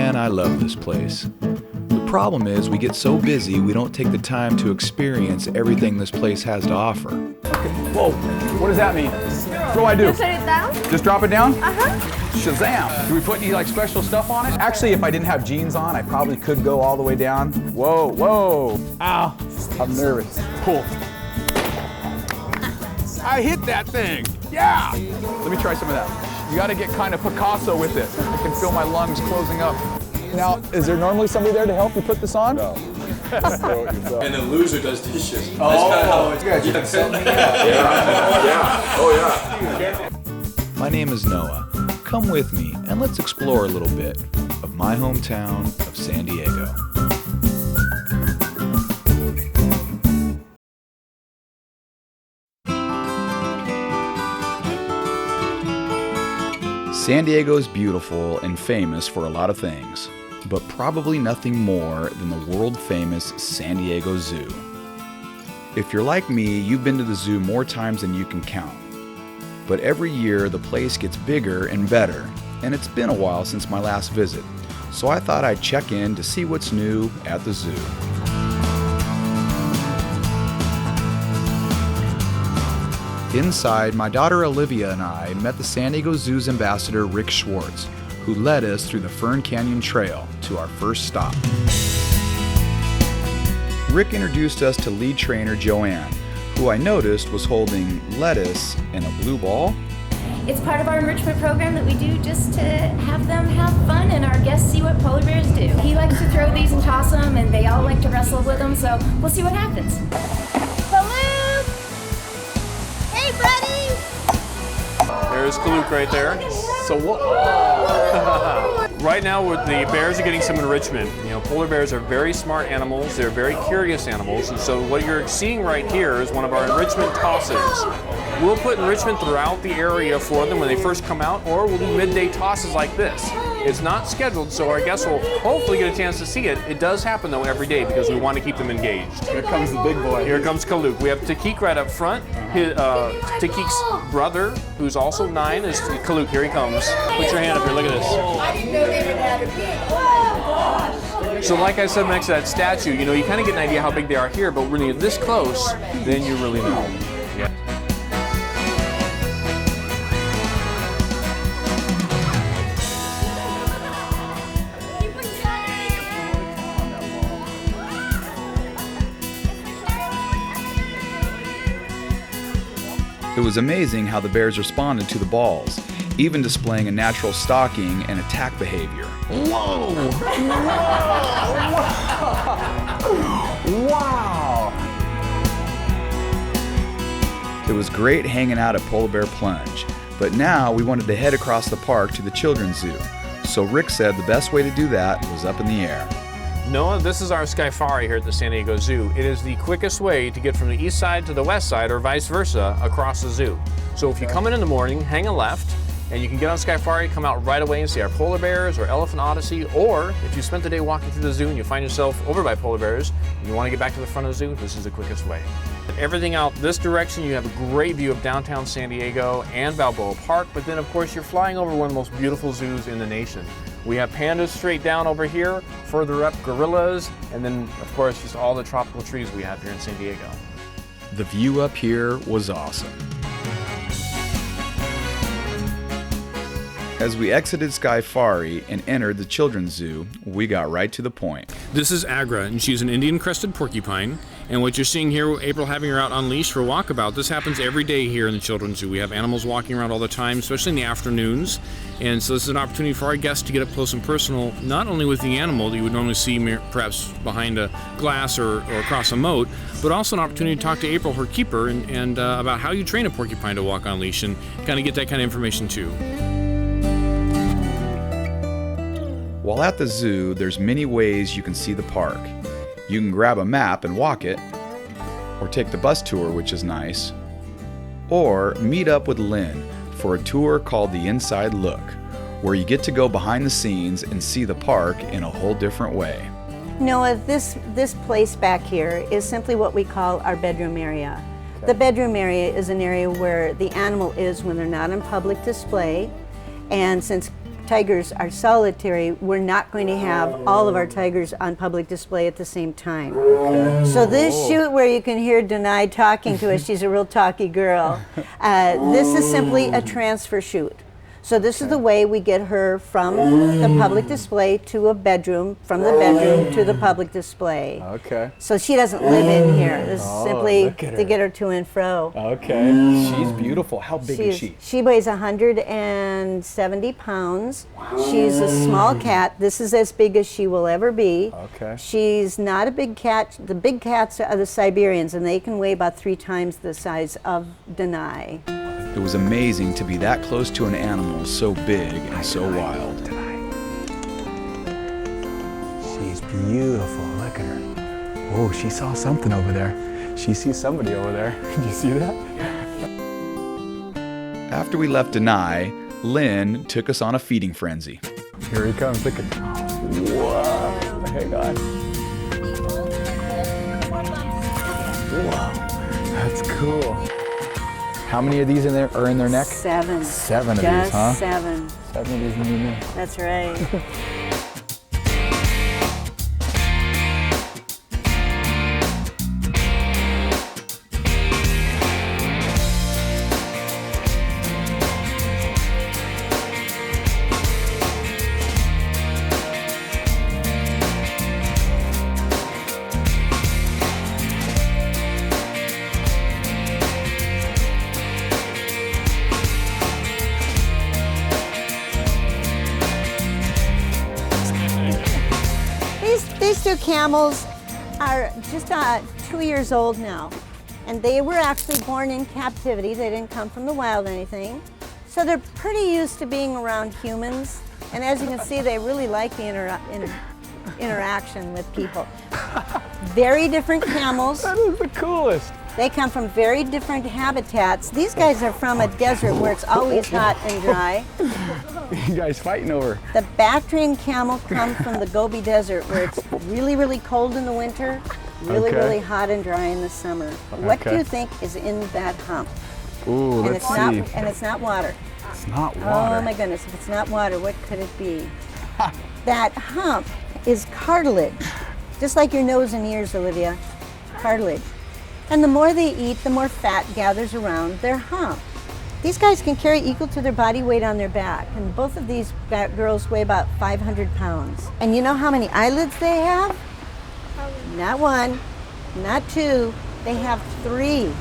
Man, I love this place. The problem is we get so busy we don't take the time to experience everything this place has to offer. Okay. Whoa, what does that mean? What do I do? Just put it down? Just drop it down? Uh-huh. Shazam! Do we put any like special stuff on it? Actually, if I didn't have jeans on, I probably could go all the way down. Whoa, whoa. Ow, I'm nervous. Pull. I hit that thing. Yeah! Let me try some of that. You gotta get kind of Picasso with it. I can feel my lungs closing up. Now, is there normally somebody there to help you put this on? No. And the loser does dishes. Oh, that's kind of how it's you got something? yeah. Oh yeah. My name is Noah. Come with me and let's explore a little bit of my hometown of San Diego. San Diego is beautiful and famous for a lot of things, but probably nothing more than the world-famous San Diego Zoo. If you're like me, you've been to the zoo more times than you can count. But every year, the place gets bigger and better, and it's been a while since my last visit, so I thought I'd check in to see what's new at the zoo. Inside, my daughter Olivia and I met the San Diego Zoo's ambassador Rick Schwartz, who led us through the Fern Canyon Trail to our first stop. Rick introduced us to lead trainer Joanne, who I noticed was holding lettuce and a blue ball. It's part of our enrichment program that we do just to have them have fun and our guests see what polar bears do. He likes to throw these and toss them, and they all like to wrestle with them, so we'll see what happens. Hey, buddy! There's Kaluk right there. So what? Right now, the bears are getting some enrichment. You know, polar bears are very smart animals. They're very curious animals, and so what you're seeing right here is one of our enrichment tosses. We'll put enrichment throughout the area for them when they first come out, or we'll do midday tosses like this. It's not scheduled, so our guests will hopefully get a chance to see it. It does happen, though, every day because we want to keep them engaged. Here comes the big boy. Here comes Kaluk. We have Takik right up front. Takik's brother, who's also 9, is Kaluk. Here he comes. Put your hand up here. Look at this. I didn't know they would have a big. So like I said next to that statue, you know, you kind of get an idea how big they are here, but when you're this close, then you really know. Yeah. It was amazing how the bears responded to the balls, even displaying a natural stalking and attack behavior. Whoa! Wow! It was great hanging out at Polar Bear Plunge, but now we wanted to head across the park to the Children's Zoo. So Rick said the best way to do that was up in the air. Noah, this is our Skyfari here at the San Diego Zoo. It is the quickest way to get from the east side to the west side, or vice versa, across the zoo. So if you come in the morning, hang a left, and you can get on Skyfari, come out right away and see our polar bears or Elephant Odyssey, or if you spent the day walking through the zoo and you find yourself over by polar bears and you want to get back to the front of the zoo, this is the quickest way. Everything out this direction, you have a great view of downtown San Diego and Balboa Park, but then of course you're flying over one of the most beautiful zoos in the nation. We have pandas straight down over here, further up gorillas, and then of course just all the tropical trees we have here in San Diego. The view up here was awesome. As we exited Skyfari and entered the Children's Zoo, we got right to the point. This is Agra, and she's an Indian-crested porcupine. And what you're seeing here, April having her out on leash for a walkabout, this happens every day here in the Children's Zoo. We have animals walking around all the time, especially in the afternoons. And so this is an opportunity for our guests to get up close and personal, not only with the animal that you would normally see perhaps behind a glass or across a moat, but also an opportunity to talk to April, her keeper, and about how you train a porcupine to walk on leash and kind of get that kind of information too. While at the zoo, there's many ways you can see the park. You can grab a map and walk it, or take the bus tour, which is nice, or meet up with Lynn for a tour called the Inside Look, where you get to go behind the scenes and see the park in a whole different way. Noah, this place back here is simply what we call our bedroom area. The bedroom area is an area where the animal is when they're not on public display, and since tigers are solitary, we're not going to have all of our tigers on public display at the same time. So this shoot where you can hear Denai talking to us, she's a real talky girl, this is simply a transfer shoot. So this is the way we get her from the public display to a bedroom, from the bedroom to the public display. Okay. So she doesn't live in here. This is simply look at to her. get her to and fro. Okay. She's beautiful. How big is she? She weighs 170 pounds. She's a small cat. This is as big as she will ever be. Okay. She's not a big cat. The big cats are the Siberians, and they can weigh about 3 times the size of Denai. It was amazing to be that close to an animal so big and so wild. She's beautiful. Look at her. Oh, she saw something over there. She sees somebody over there. Did you see that? After we left Denai, Lynn took us on a feeding frenzy. Here he comes. Look at. Whoa. Hang on. Whoa. That's cool. How many of these are in their neck? 7. 7 of Just these, huh? 7. 7 of these in your neck. That's right. These 2 camels are just 2 years old now, and they were actually born in captivity. They didn't come from the wild or anything. So they're pretty used to being around humans, and as you can see, they really like the interaction with people. Very different camels. That is the coolest. They come from very different habitats. These guys are from a desert where it's always hot and dry. You guys fighting over? The Bactrian camel come from the Gobi Desert where it's really, really cold in the winter, really, Okay. really hot and dry in the summer. What do Okay. you think is in that hump? Ooh, And let's it's not, see. and it's not water. It's not water. Oh my goodness, if it's not water, what could it be? That hump is cartilage. Just like your nose and ears, Olivia. Cartilage. And the more they eat, the more fat gathers around their hump. These guys can carry equal to their body weight on their back, and both of these girls weigh about 500 pounds. And you know how many eyelids they have? Not 1, not 2, they have 3.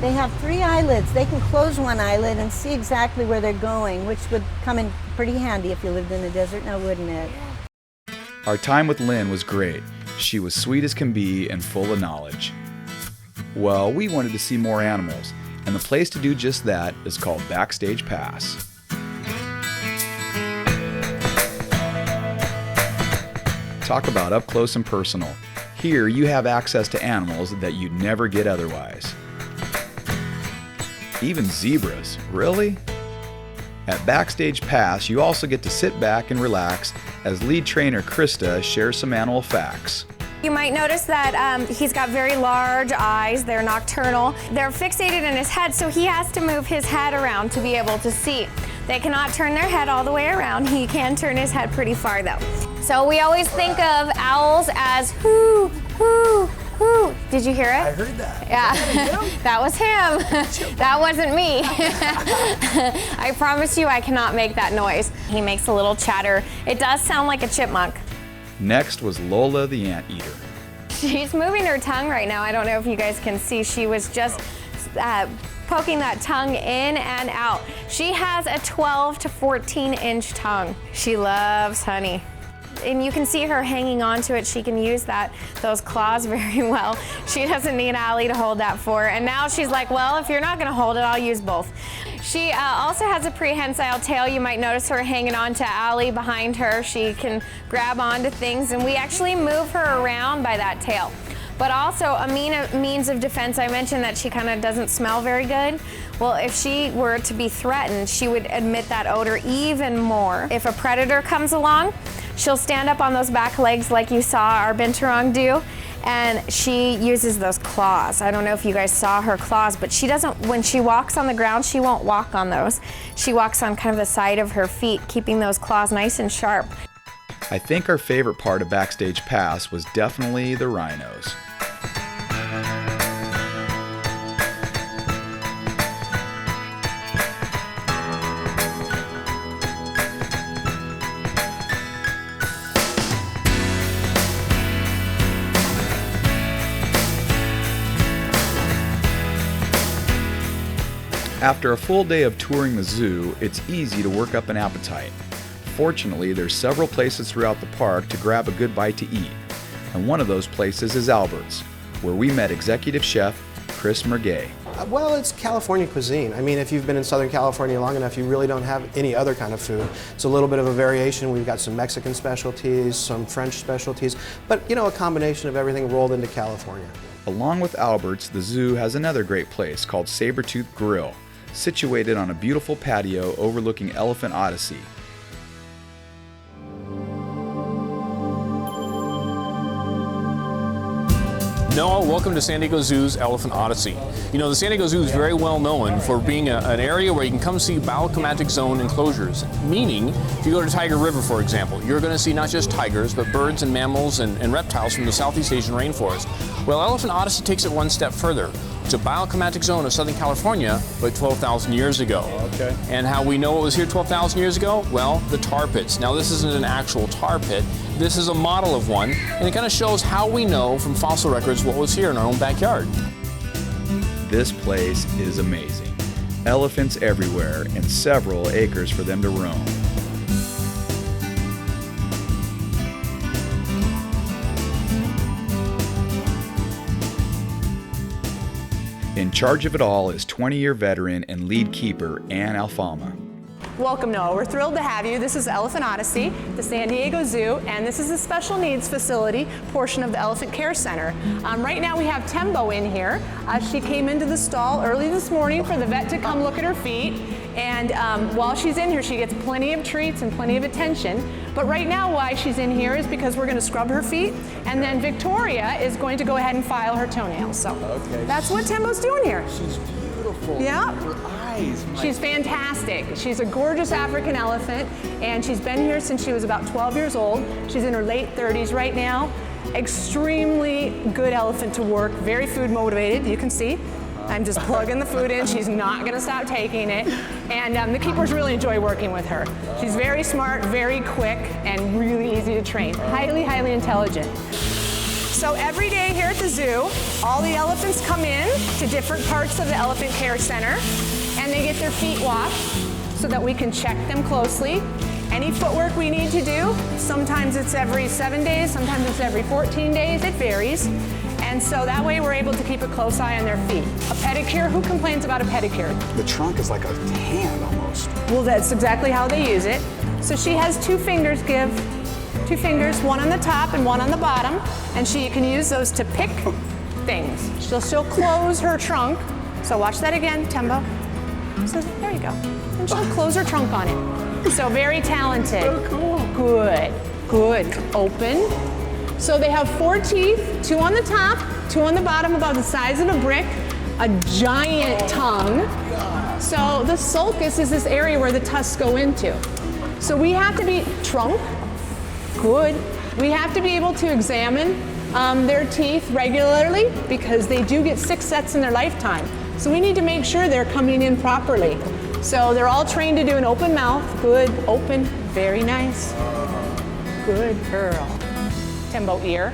They have 3 eyelids. They can close 1 eyelid and see exactly where they're going, which would come in pretty handy if you lived in the desert now, wouldn't it? Our time with Lynn was great. She was sweet as can be and full of knowledge. Well, we wanted to see more animals, and the place to do just that is called Backstage Pass. Talk about up close and personal. Here you have access to animals that you'd never get otherwise. Even zebras, really? At Backstage Pass, you also get to sit back and relax as lead trainer Krista shares some animal facts. You might notice that he's got very large eyes. They're nocturnal. They're fixated in his head, so he has to move his head around to be able to see. They cannot turn their head all the way around. He can turn his head pretty far, though. So we always think of owls as hoo, hoo, hoo. Did you hear it? I heard that. Yeah, that was him. That wasn't me. I promise you I cannot make that noise. He makes a little chatter. It does sound like a chipmunk. Next was Lola the anteater. She's moving her tongue right now. I don't know if you guys can see. She was just poking that tongue in and out. She has a 12 to 14 inch tongue. She loves honey. And you can see her hanging on to it. She can use those claws very well. She doesn't need Allie to hold that for her. And now she's like, well, if you're not gonna hold it, I'll use both. She also has a prehensile tail. You might notice her hanging on to Allie behind her. She can grab onto things, and we actually move her around by that tail. But also a means of defense, I mentioned that she kind of doesn't smell very good. Well, if she were to be threatened, she would emit that odor even more. If a predator comes along, she'll stand up on those back legs like you saw our binturong do, and she uses those claws. I don't know if you guys saw her claws, but she doesn't, when she walks on the ground, she won't walk on those. She walks on kind of the side of her feet, keeping those claws nice and sharp. I think our favorite part of Backstage Pass was definitely the rhinos. After a full day of touring the zoo, it's easy to work up an appetite. Fortunately, there's several places throughout the park to grab a good bite to eat, and one of those places is Albert's, where we met executive chef Chris Merguez. Well, it's California cuisine. I mean, if you've been in Southern California long enough, you really don't have any other kind of food. It's a little bit of a variation. We've got some Mexican specialties, some French specialties, but a combination of everything rolled into California. Along with Albert's, the zoo has another great place called Sabertooth Grill, situated on a beautiful patio overlooking Elephant Odyssey. Noah, welcome to San Diego Zoo's Elephant Odyssey. The San Diego Zoo is very well known for being an area where you can come see bioclimatic zone enclosures, meaning if you go to Tiger River, for example, you're going to see not just tigers, but birds and mammals and reptiles from the Southeast Asian rainforest. Well, Elephant Odyssey takes it one step further. It's a bioclimatic zone of Southern California, but 12,000 years ago. Okay. And how we know it was here 12,000 years ago? Well, the tar pits. Now, this isn't an actual tar pit. This is a model of one, and it kind of shows how we know from fossil records what was here in our own backyard. This place is amazing. Elephants everywhere and several acres for them to roam. In charge of it all is 20-year veteran and lead keeper Ann Alfama. Welcome, Noah. We're thrilled to have you. This is Elephant Odyssey, the San Diego Zoo, and this is the special needs facility portion of the Elephant Care Center. Right now we have Tembo in here. She came into the stall early this morning for the vet to come look at her feet. And while she's in here, she gets plenty of treats and plenty of attention. But right now, why she's in here is because we're going to scrub her feet, and then Victoria is going to go ahead and file her toenails. So that's what Tembo's doing here. She's beautiful. Yeah. Her eyes. She's fantastic. She's a gorgeous African elephant, and she's been here since she was about 12 years old. She's in her late 30s right now. Extremely good elephant to work, very food motivated, you can see. I'm just plugging the food in. She's not going to stop taking it. And the keepers really enjoy working with her. She's very smart, very quick, and really easy to train. Highly, highly intelligent. So every day here at the zoo, all the elephants come in to different parts of the Elephant Care Center, and they get their feet washed so that we can check them closely. Any footwork we need to do, sometimes it's every 7 days, sometimes it's every 14 days, it varies. And so that way we're able to keep a close eye on their feet. A pedicure, who complains about a pedicure? The trunk is like a hand almost. Well, that's exactly how they use it. So she has 2 fingers, Give. 2 fingers, one on the top and one on the bottom, and she can use those to pick things. She'll close her trunk. So watch that again, Tembo. So there you go. And she'll close her trunk on it. So very talented. So cool. Good, good. Open. So they have 4 teeth, 2 on the top, 2 on the bottom, about the size of a brick, a giant tongue. So the sulcus is this area where the tusks go into. So we have to be, trunk, good. We have to be able to examine their teeth regularly because they do get 6 sets in their lifetime. So we need to make sure they're coming in properly. So they're all trained to do an open mouth, good, open, very nice. Good girl. Tembo ear.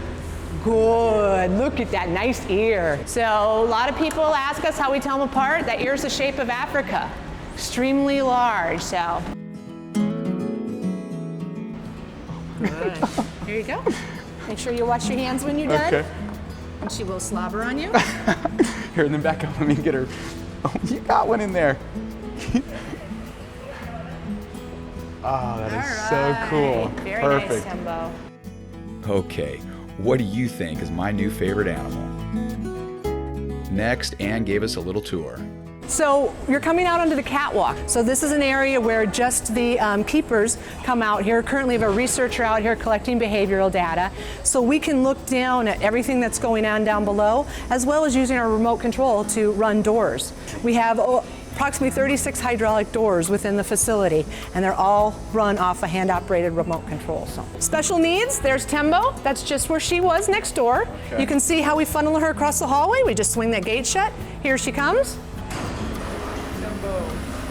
Good, look at that nice ear. So a lot of people ask us how we tell them apart. That ear's the shape of Africa, extremely large, so. Good, there you go. Make sure you wash your hands when you're done. Okay. And she will slobber on you. Here, and then back up, let me get her. Oh, you got one in there. Oh, that is so cool. Very Perfect. nice, Tembo. Okay, what do you think is my new favorite animal? Next, Ann gave us a little tour. So you're coming out onto the catwalk. So this is an area where just the keepers come out here. Currently we have a researcher out here collecting behavioral data. So we can look down at everything that's going on down below, as well as using our remote control to run doors. We have approximately 36 hydraulic doors within the facility, and they're all run off a hand-operated remote control. So, special needs, there's Tembo. That's just where she was next door. Okay. You can see how we funnel her across the hallway. We just swing that gate shut. Here she comes. Tembo.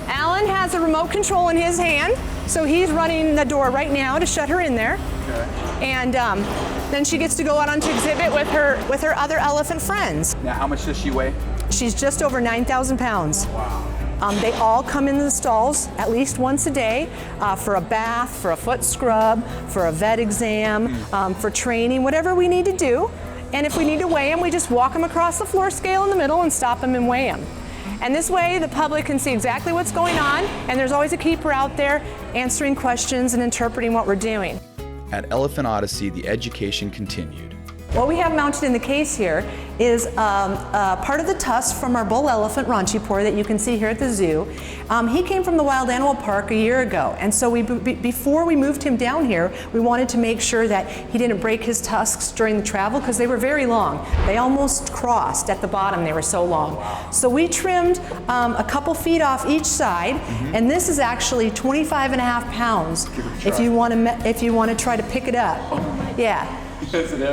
Alan has a remote control in his hand, so he's running the door right now to shut her in there. Okay. And then she gets to go out onto exhibit with her other elephant friends. Now, how much does she weigh? She's just over 9,000 pounds. Wow. They all come into the stalls at least once a day for a bath, for a foot scrub, for a vet exam, for training, whatever we need to do. And if we need to weigh them, we just walk them across the floor scale in the middle and stop them and weigh them. And this way the public can see exactly what's going on, and there's always a keeper out there answering questions and interpreting what we're doing. At Elephant Odyssey, the education continued. What we have mounted in the case here is part of the tusk from our bull elephant, Ranchipur, that you can see here at the zoo. He came from the Wild Animal Park a year ago, and so before we moved him down here, we wanted to make sure that he didn't break his tusks during the travel, because they were very long. They almost crossed at the bottom, they were so long. So we trimmed a couple feet off each side, and this is actually 25 and a half pounds if you want to try to pick it up. Yeah.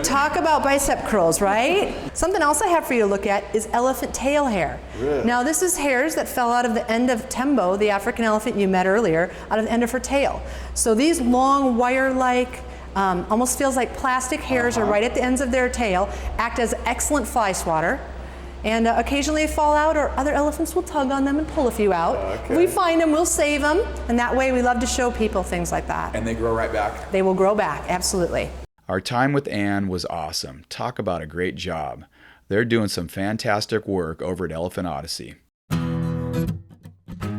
Talk about bicep curls, right? Something else I have for you to look at is elephant tail hair. Really? Now this is hairs that fell out of the end of Tembo, the African elephant you met earlier, out of the end of her tail. So these long wire-like, almost feels like plastic hairs are right at the ends of their tail, act as excellent fly swatter. And occasionally they fall out, or other elephants will tug on them and pull a few out. Okay. If we find them, we'll save them, and that way we love to show people things like that. And they grow right back? They will grow back, absolutely. Our time with Anne was awesome. Talk about a great job. They're doing some fantastic work over at Elephant Odyssey.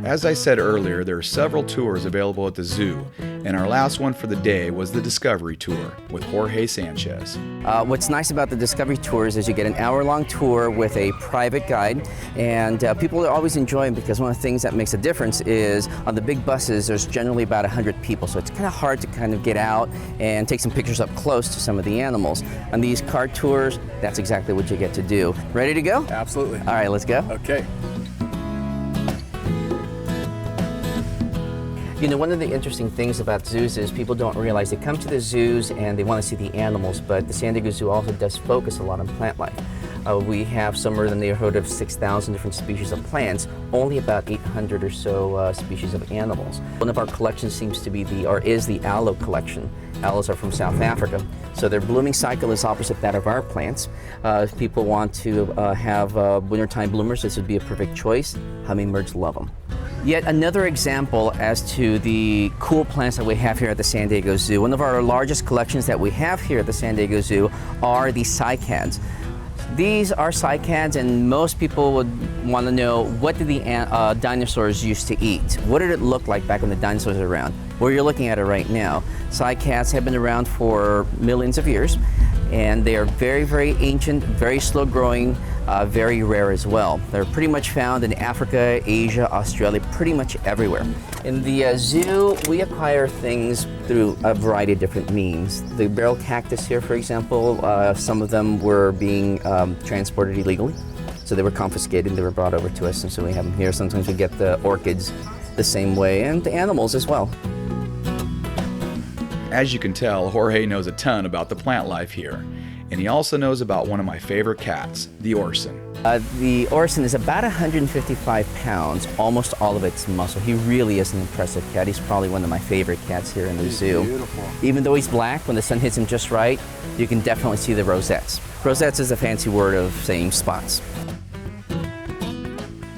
As I said earlier, there are several tours available at the zoo, and our last one for the day was the Discovery Tour with Jorge Sanchez. What's nice about the Discovery Tours is you get an hour-long tour with a private guide, and people always enjoy them because one of the things that makes a difference is on the big buses there's generally about 100 people, so it's kind of hard to kind of get out and take some pictures up close to some of the animals. On these car tours, that's exactly what you get to do. Ready to go? Absolutely. All right, let's go. Okay. You know, one of the interesting things about zoos is people don't realize they come to the zoos and they want to see the animals, but the San Diego Zoo also does focus a lot on plant life. We have somewhere in the neighborhood of 6,000 different species of plants, only about 800 or so species of animals. One of our collections seems to be is the aloe collection. Aloes are from South Africa, so their blooming cycle is opposite that of our plants. If people want to have wintertime bloomers, this would be a perfect choice. Hummingbirds love them. Yet another example as to the cool plants that we have here at the San Diego Zoo. One of our largest collections that we have here at the San Diego Zoo are the cycads. These are cycads, and most people would want to know, what did the dinosaurs used to eat? What did it look like back when the dinosaurs were around? Well, you're looking at it right now. Cycads have been around for millions of years, and they are very, very ancient, very slow growing, very rare as well. They're pretty much found in Africa, Asia, Australia, pretty much everywhere. In the zoo, we acquire things through a variety of different means. The barrel cactus here, for example, some of them were being transported illegally. So they were confiscated, they were brought over to us, and so we have them here. Sometimes we get the orchids the same way, and the animals as well. As you can tell, Jorge knows a ton about the plant life here, and he also knows about one of my favorite cats, the Orson. The Orson is about 155 pounds, almost all of it's muscle. He really is an impressive cat. He's probably one of my favorite cats here in the zoo. Beautiful. Even though he's black, when the sun hits him just right, you can definitely see the rosettes. Rosettes is a fancy word of saying spots.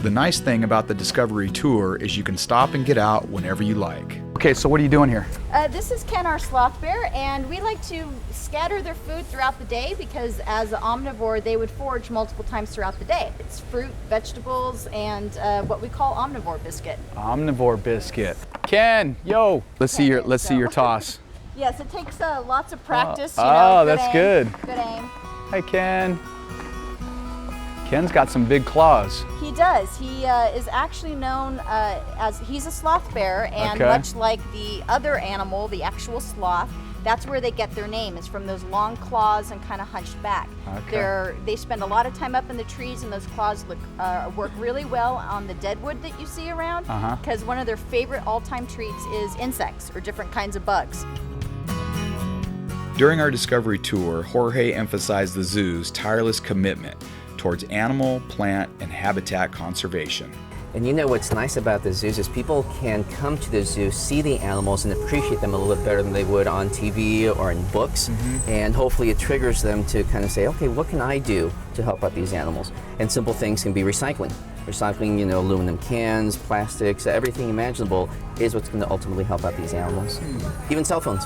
The nice thing about the Discovery Tour is you can stop and get out whenever you like. Okay, so what are you doing here? This is Ken, our sloth bear, and we like to scatter their food throughout the day because as an omnivore, they would forage multiple times throughout the day. It's fruit, vegetables, and what we call omnivore biscuit. Omnivore biscuit. Ken, yo, let's see your toss. Yes, it takes lots of practice. That's good. Good aim. Hi, Ken. Ken's got some big claws. He does. He is actually known as, he's a sloth bear, and Okay. much like the other animal, the actual sloth, that's where they get their name, is from those long claws and kind of hunched back. Okay. They spend a lot of time up in the trees, and those claws work really well on the dead wood that you see around, because one of their favorite all-time treats is insects or different kinds of bugs. During our discovery tour, Jorge emphasized the zoo's tireless commitment towards animal, plant, and habitat conservation. And you know what's nice about the zoos is people can come to the zoo, see the animals, and appreciate them a little bit better than they would on TV or in books. And hopefully it triggers them to kind of say, okay, what can I do to help out these animals? And simple things can be recycling. Recycling, you know, aluminum cans, plastics, everything imaginable is what's going to ultimately help out these animals. Even cell phones.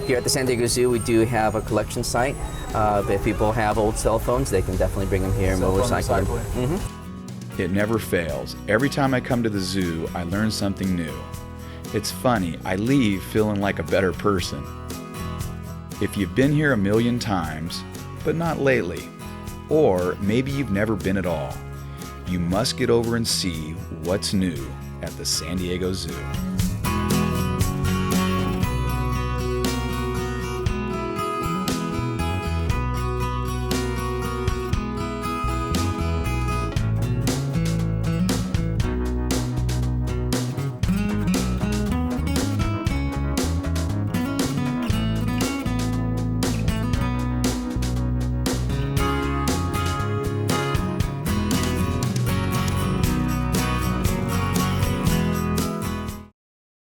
Here at the San Diego Zoo, we do have a collection site. If people have old cell phones, they can definitely bring them here and we'll recycle them. It never fails. Every time I come to the zoo, I learn something new. It's funny, I leave feeling like a better person. If you've been here a million times, but not lately, or maybe you've never been at all, you must get over and see what's new at the San Diego Zoo.